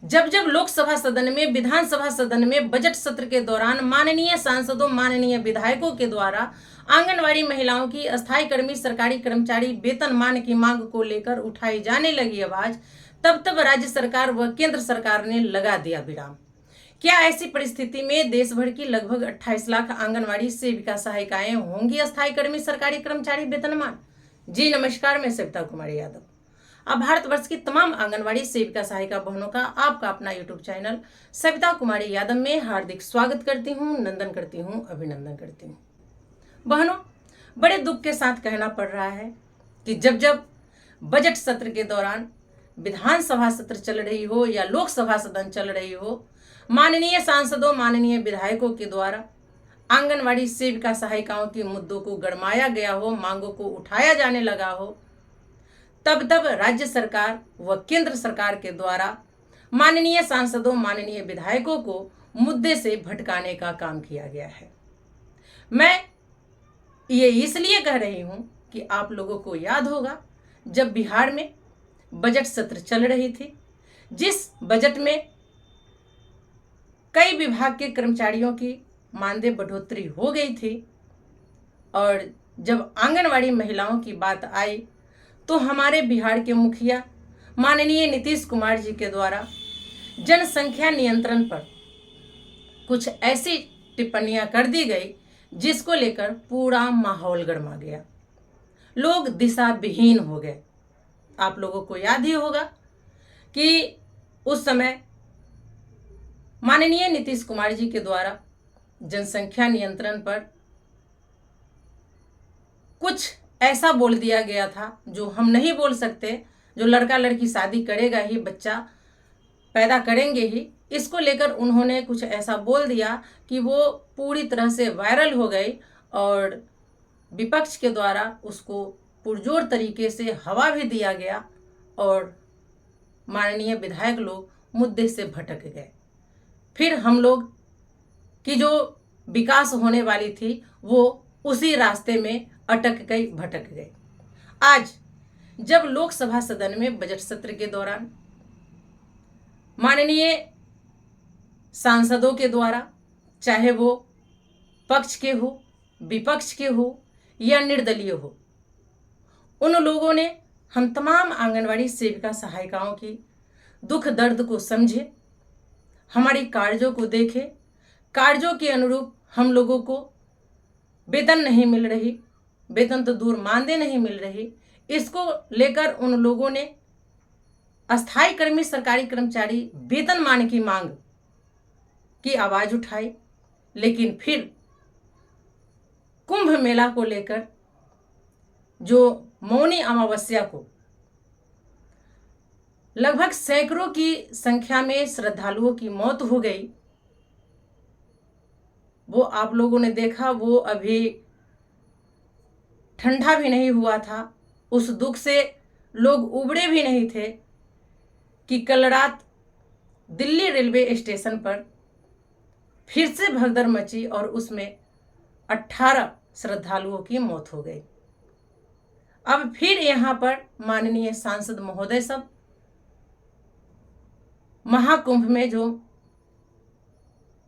जब जब लोकसभा सदन में, विधानसभा सदन में बजट सत्र के दौरान माननीय सांसदों, माननीय विधायकों के द्वारा आंगनवाड़ी महिलाओं की, अस्थायी कर्मी, सरकारी कर्मचारी वेतनमान की मांग को लेकर उठाई जाने लगी आवाज, तब तब राज्य सरकार व केंद्र सरकार ने लगा दिया विराम। क्या ऐसी परिस्थिति में देश भर की लगभग 28 लाख आंगनवाड़ी सेविका सहायिकाएं होंगी अस्थायी कर्मी, सरकारी कर्मचारी वेतनमान? जी नमस्कार, मैं सविता कुमारी यादव। अब भारतवर्ष की तमाम आंगनवाड़ी सेविका सहायिका बहनों का आपका अपना यूट्यूब चैनल सविता कुमारी यादव में हार्दिक स्वागत करती हूँ, नंदन करती हूँ, अभिनंदन करती हूँ। बहनों, बड़े दुख के साथ कहना पड़ रहा है कि जब जब बजट सत्र के दौरान विधानसभा सत्र चल रही हो या लोकसभा सदन चल रही हो, माननीय सांसदों, माननीय विधायकों के द्वारा आंगनवाड़ी सेविका सहायिकाओं के मुद्दों को गरमाया गया हो, मांगों को उठाया जाने लगा हो, तब तब राज्य सरकार व केंद्र सरकार के द्वारा माननीय सांसदों, माननीय विधायकों को मुद्दे से भटकाने का काम किया गया है। मैं ये इसलिए कह रही हूं कि आप लोगों को याद होगा जब बिहार में बजट सत्र चल रही थी, जिस बजट में कई विभाग के कर्मचारियों की मानदेय बढ़ोतरी हो गई थी, और जब आंगनवाड़ी महिलाओं की बात आई तो हमारे बिहार के मुखिया माननीय नीतीश कुमार जी के द्वारा जनसंख्या नियंत्रण पर कुछ ऐसी टिप्पणियां कर दी गई जिसको लेकर पूरा माहौल गर्मा गया, लोग दिशा विहीन हो गए। आप लोगों को याद ही होगा कि उस समय माननीय नीतीश कुमार जी के द्वारा जनसंख्या नियंत्रण पर कुछ ऐसा बोल दिया गया था जो हम नहीं बोल सकते, जो लड़का लड़की शादी करेगा ही, बच्चा पैदा करेंगे ही, इसको लेकर उन्होंने कुछ ऐसा बोल दिया कि वो पूरी तरह से वायरल हो गई और विपक्ष के द्वारा उसको पुरजोर तरीके से हवा भी दिया गया और माननीय विधायक लोग मुद्दे से भटक गए। फिर हम लोग की जो विकास होने वाली थी वो उसी रास्ते में अटक गई, भटक गई। आज जब लोकसभा सदन में बजट सत्र के दौरान माननीय सांसदों के द्वारा, चाहे वो पक्ष के हो, विपक्ष के हो या निर्दलीय हो, उन लोगों ने हम तमाम आंगनवाड़ी सेविका सहायिकाओं की दुख दर्द को समझे, हमारी कार्यों को देखे, कार्यों के अनुरूप हम लोगों को वेतन नहीं मिल रही, वेतन तो दूर मानदेय नहीं मिल रही, इसको लेकर उन लोगों ने अस्थायी कर्मी, सरकारी कर्मचारी वेतनमान की मांग की आवाज उठाई। लेकिन फिर कुंभ मेला को लेकर जो मौनी अमावस्या को लगभग सैकड़ों की संख्या में श्रद्धालुओं की मौत हो गई, वो आप लोगों ने देखा, वो अभी ठंडा भी नहीं हुआ था, उस दुख से लोग उबड़े भी नहीं थे कि कल रात दिल्ली रेलवे स्टेशन पर फिर से भगदड़ मची और उसमें 18 श्रद्धालुओं की मौत हो गई। अब फिर यहाँ पर माननीय सांसद महोदय सब महाकुंभ में जो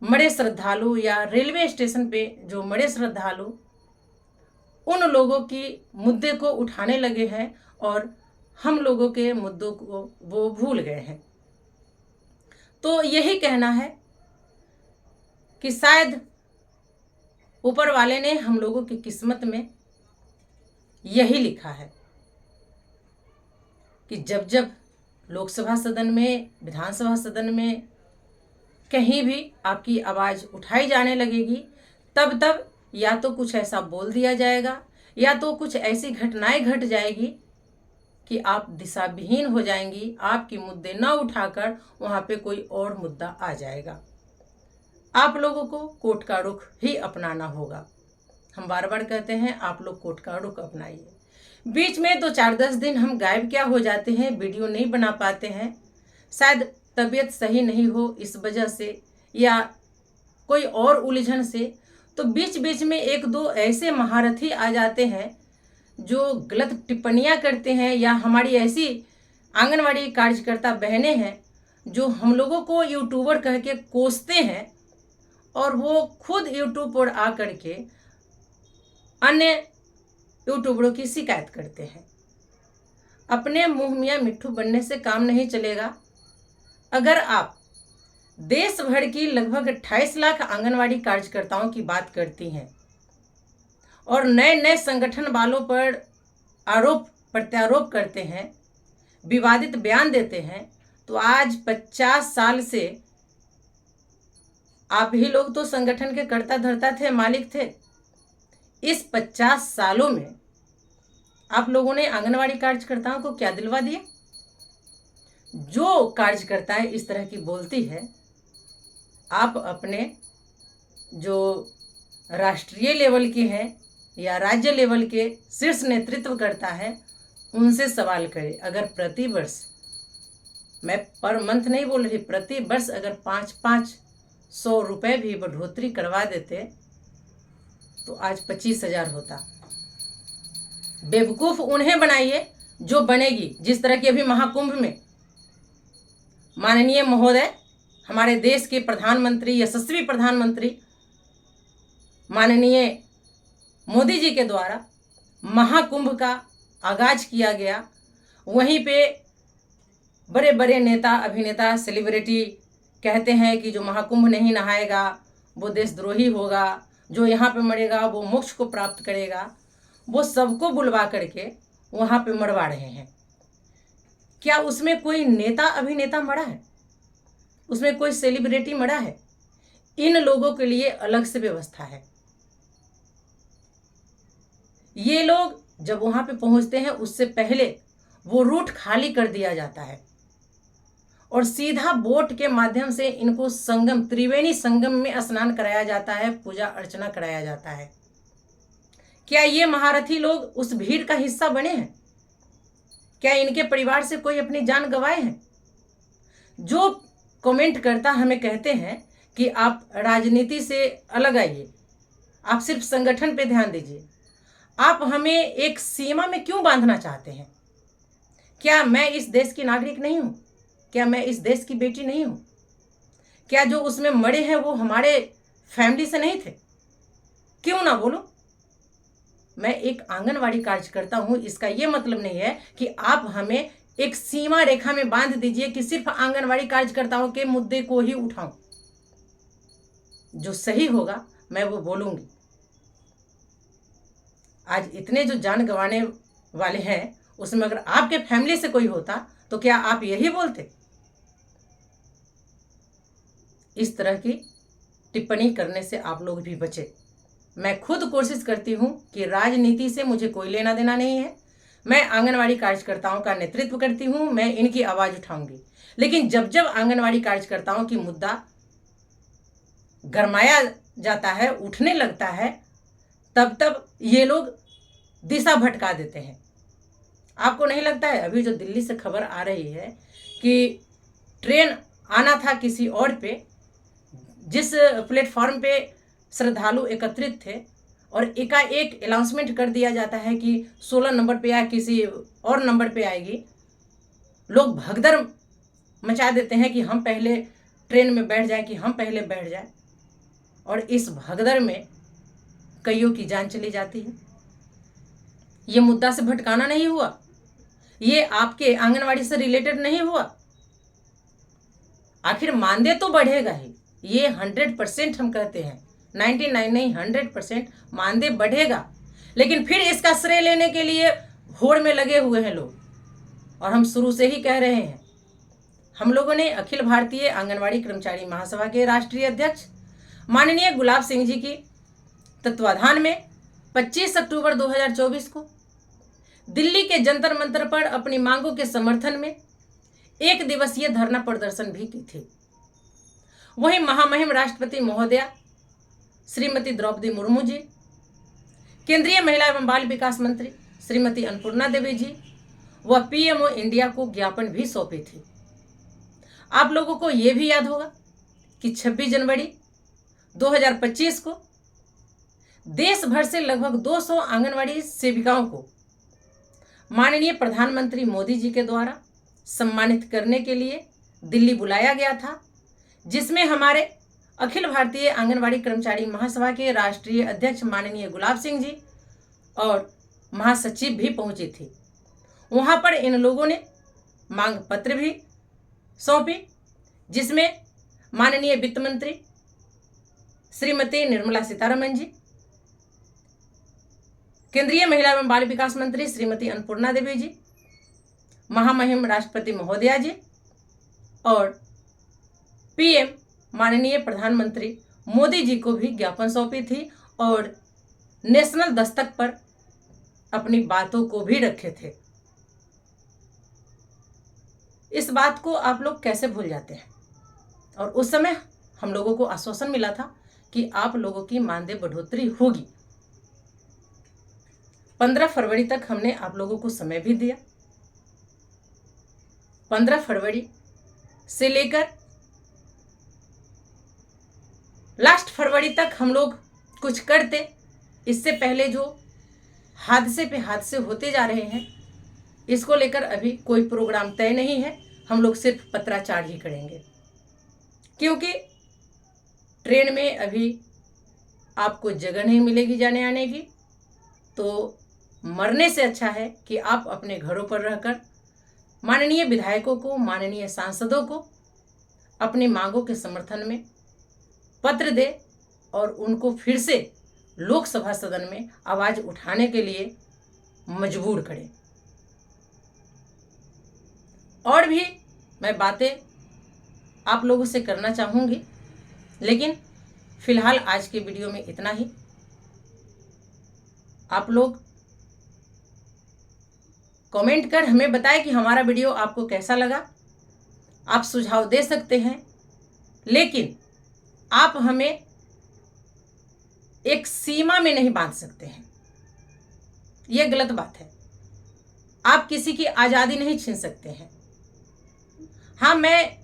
मरे श्रद्धालु या रेलवे स्टेशन पे जो मरे श्रद्धालु, उन लोगों की मुद्दे को उठाने लगे हैं और हम लोगों के मुद्दों को वो भूल गए हैं। तो यही कहना है कि शायद ऊपर वाले ने हम लोगों की किस्मत में यही लिखा है कि जब जब लोकसभा सदन में, विधानसभा सदन में कहीं भी आपकी आवाज़ उठाई जाने लगेगी, तब तब या तो कुछ ऐसा बोल दिया जाएगा या तो कुछ ऐसी घटनाएं घट जाएगी कि आप दिशा विहीन हो जाएंगी, आपके मुद्दे न उठाकर वहाँ पे कोई और मुद्दा आ जाएगा। आप लोगों को कोर्ट का रुख ही अपनाना होगा। हम बार बार कहते हैं आप लोग कोर्ट का रुख अपनाइए। बीच में 2-4-10 दिन हम गायब क्या हो जाते हैं, वीडियो नहीं बना पाते हैं, शायद तबीयत सही नहीं हो इस वजह से या कोई और उलझन से, तो बीच बीच में 1-2 ऐसे महारथी आ जाते हैं जो गलत टिप्पणियां करते हैं, या हमारी ऐसी आंगनवाड़ी कार्यकर्ता बहनें हैं जो हम लोगों को यूट्यूबर कह के कोसते हैं और वो खुद यूट्यूब पर आ करके अन्य यूट्यूबरों की शिकायत करते हैं। अपने मुंह मियाँ मिट्ठू बनने से काम नहीं चलेगा। अगर आप देश भर की लगभग 28 लाख आंगनवाड़ी कार्यकर्ताओं की बात करती हैं और नए नए संगठन वालों पर आरोप प्रत्यारोप करते हैं, विवादित बयान देते हैं, तो आज 50 साल से आप ही लोग तो संगठन के कर्ता धर्ता थे, मालिक थे। इस 50 सालों में आप लोगों ने आंगनवाड़ी कार्यकर्ताओं को क्या दिलवा दिया? जो कार्यकर्ताएं इस तरह की बोलती है, आप अपने जो राष्ट्रीय लेवल के हैं या राज्य लेवल के शीर्ष नेतृत्व करता है, उनसे सवाल करें। अगर प्रति वर्ष, मैं पर मंथ नहीं बोल रही, प्रति वर्ष अगर 500 रुपये भी बढ़ोतरी करवा देते तो आज 25,000 होता। बेवकूफ़ उन्हें बनाइए जो बनेगी। जिस तरह की अभी महाकुंभ में माननीय महोदय, हमारे देश के प्रधानमंत्री, यशस्वी प्रधानमंत्री माननीय मोदी जी के द्वारा महाकुंभ का आगाज किया गया, वहीं पे बड़े बड़े नेता, अभिनेता, सेलिब्रिटी कहते हैं कि जो महाकुंभ नहीं नहाएगा वो देशद्रोही होगा, जो यहाँ पे मरेगा वो मोक्ष को प्राप्त करेगा। वो सबको बुलवा करके वहाँ पे मरवा रहे हैं। क्या उसमें कोई नेता अभिनेता मरा है? उसमें कोई सेलिब्रिटी मरा है? इन लोगों के लिए अलग से व्यवस्था है। ये लोग जब वहाँ पे पहुँचते हैं उससे पहले वो रूट खाली कर दिया जाता है और सीधा बोट के माध्यम से इनको संगम, त्रिवेणी संगम में स्नान कराया जाता है, पूजा अर्चना कराया जाता है। क्या ये महारथी लोग उस भीड़ का हिस्सा बने हैं? क्या इनके परिवार से कोई अपनी जान गंवाए हैं? जो कमेंट करता हमें कहते हैं कि आप राजनीति से अलग आइए, आप सिर्फ संगठन पे ध्यान दीजिए, आप हमें एक सीमा में क्यों बांधना चाहते हैं? क्या मैं इस देश की नागरिक नहीं हूँ? क्या मैं इस देश की बेटी नहीं हूँ? क्या जो उसमें मरे हैं वो हमारे फैमिली से नहीं थे? क्यों ना बोलो। मैं एक आंगनवाड़ी कार्यकर्ता हूँ, इसका ये मतलब नहीं है कि आप हमें एक सीमा रेखा में बांध दीजिए कि सिर्फ आंगनवाड़ी कार्यकर्ताओं के मुद्दे को ही उठाऊं। जो सही होगा मैं वो बोलूंगी। आज इतने जो जान गंवाने वाले हैं उसमें अगर आपके फैमिली से कोई होता तो क्या आप यही बोलते? इस तरह की टिप्पणी करने से आप लोग भी बचे। मैं खुद कोशिश करती हूँ कि राजनीति से मुझे कोई लेना देना नहीं है। मैं आंगनवाड़ी कार्यकर्ताओं का नेतृत्व करती हूँ, मैं इनकी आवाज़ उठाऊंगी। लेकिन जब जब आंगनवाड़ी कार्यकर्ताओं की मुद्दा गरमाया जाता है, उठने लगता है, तब तब ये लोग दिशा भटका देते हैं। आपको नहीं लगता है अभी जो दिल्ली से खबर आ रही है कि ट्रेन आना था किसी और पे, जिस प्लेटफॉर्म पे श्रद्धालु एकत्रित थे और एकाएक अनाउंसमेंट कर दिया जाता है कि 16 नंबर पे या किसी और नंबर पे आएगी। लोग भगदड़ मचा देते हैं कि हम पहले ट्रेन में बैठ जाएं, कि हम पहले बैठ जाएं, और इस भगदड़ में कईयों की जान चली जाती है। ये मुद्दा से भटकाना नहीं हुआ, ये आपके आंगनवाड़ी से रिलेटेड नहीं हुआ। आखिर मानदेय तो बढ़ेगा ही, ये 100% हम कहते हैं, 99 नहीं 100% मानदेय बढ़ेगा। लेकिन फिर इसका श्रेय लेने के लिए होड़ में लगे हुए हैं लोग, और हम शुरू से ही कह रहे हैं। हम लोगों ने अखिल भारतीय आंगनवाड़ी कर्मचारी महासभा के राष्ट्रीय अध्यक्ष माननीय गुलाब सिंह जी की तत्वाधान में 25 अक्टूबर 2024 को दिल्ली के जंतर मंतर पर अपनी मांगों के समर्थन में 1 दिवसीय धरना प्रदर्शन भी की थी। वहीं महामहिम राष्ट्रपति महोदया श्रीमती द्रौपदी मुर्मू जी, केंद्रीय महिला एवं बाल विकास मंत्री श्रीमती अन्नपूर्णा देवी जी व पीएमओ इंडिया को ज्ञापन भी सौंपी थी। आप लोगों को ये भी याद होगा कि 26 जनवरी 2025 को देश भर से लगभग 200 आंगनवाड़ी सेविकाओं को माननीय प्रधानमंत्री मोदी जी के द्वारा सम्मानित करने के लिए दिल्ली बुलाया गया था, जिसमें हमारे अखिल भारतीय आंगनवाड़ी कर्मचारी महासभा के राष्ट्रीय अध्यक्ष माननीय गुलाब सिंह जी और महासचिव भी पहुंची थी। वहां पर इन लोगों ने मांग पत्र भी सौंपी, जिसमें माननीय वित्त मंत्री श्रीमती निर्मला सीतारमण जी, केंद्रीय महिला एवं बाल विकास मंत्री श्रीमती अन्नपूर्णा देवी जी, महामहिम राष्ट्रपति महोदया जी और पीएम माननीय प्रधानमंत्री मोदी जी को भी ज्ञापन सौंपी थी और नेशनल दस्तक पर अपनी बातों को भी रखे थे। इस बात को आप लोग कैसे भूल जाते हैं? और उस समय हम लोगों को आश्वासन मिला था कि आप लोगों की मानदेय बढ़ोतरी होगी। 15 फरवरी तक हमने आप लोगों को समय भी दिया। 15 फरवरी से लेकर लास्ट फरवरी तक हम लोग कुछ करते। इससे पहले जो हादसे पे हादसे होते जा रहे हैं, इसको लेकर अभी कोई प्रोग्राम तय नहीं है। हम लोग सिर्फ पत्राचार ही करेंगे, क्योंकि ट्रेन में अभी आपको जगह नहीं मिलेगी जाने आने की। तो मरने से अच्छा है कि आप अपने घरों पर रहकर माननीय विधायकों को, माननीय सांसदों को अपनी मांगों के समर्थन में पत्र दे और उनको फिर से लोकसभा सदन में आवाज उठाने के लिए मजबूर करें। और भी मैं बातें आप लोगों से करना चाहूँगी, लेकिन फिलहाल आज के वीडियो में इतना ही। आप लोग कमेंट कर हमें बताएं कि हमारा वीडियो आपको कैसा लगा। आप सुझाव दे सकते हैं, लेकिन आप हमें एक सीमा में नहीं बांध सकते हैं। यह गलत बात है। आप किसी की आज़ादी नहीं छीन सकते हैं। हाँ, मैं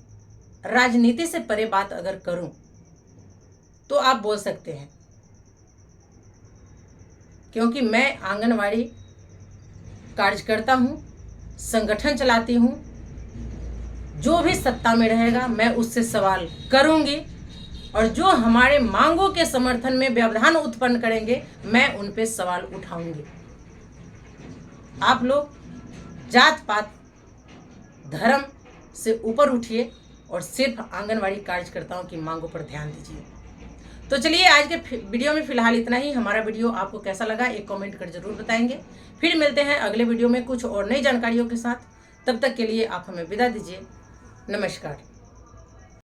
राजनीति से परे बात अगर करूं तो आप बोल सकते हैं, क्योंकि मैं आंगनवाड़ी कार्यकर्ता हूं, संगठन चलाती हूं। जो भी सत्ता में रहेगा मैं उससे सवाल करूंगी, और जो हमारे मांगों के समर्थन में व्यवधान उत्पन्न करेंगे मैं उन पे सवाल उठाऊंगी। आप लोग जात पात धर्म से ऊपर उठिए और सिर्फ आंगनवाड़ी कार्यकर्ताओं की मांगों पर ध्यान दीजिए। तो चलिए, आज के वीडियो में फिलहाल इतना ही। हमारा वीडियो आपको कैसा लगा एक कमेंट कर जरूर बताएंगे। फिर मिलते हैं अगले वीडियो में कुछ और नई जानकारियों के साथ। तब तक के लिए आप हमें विदा दीजिए। नमस्कार।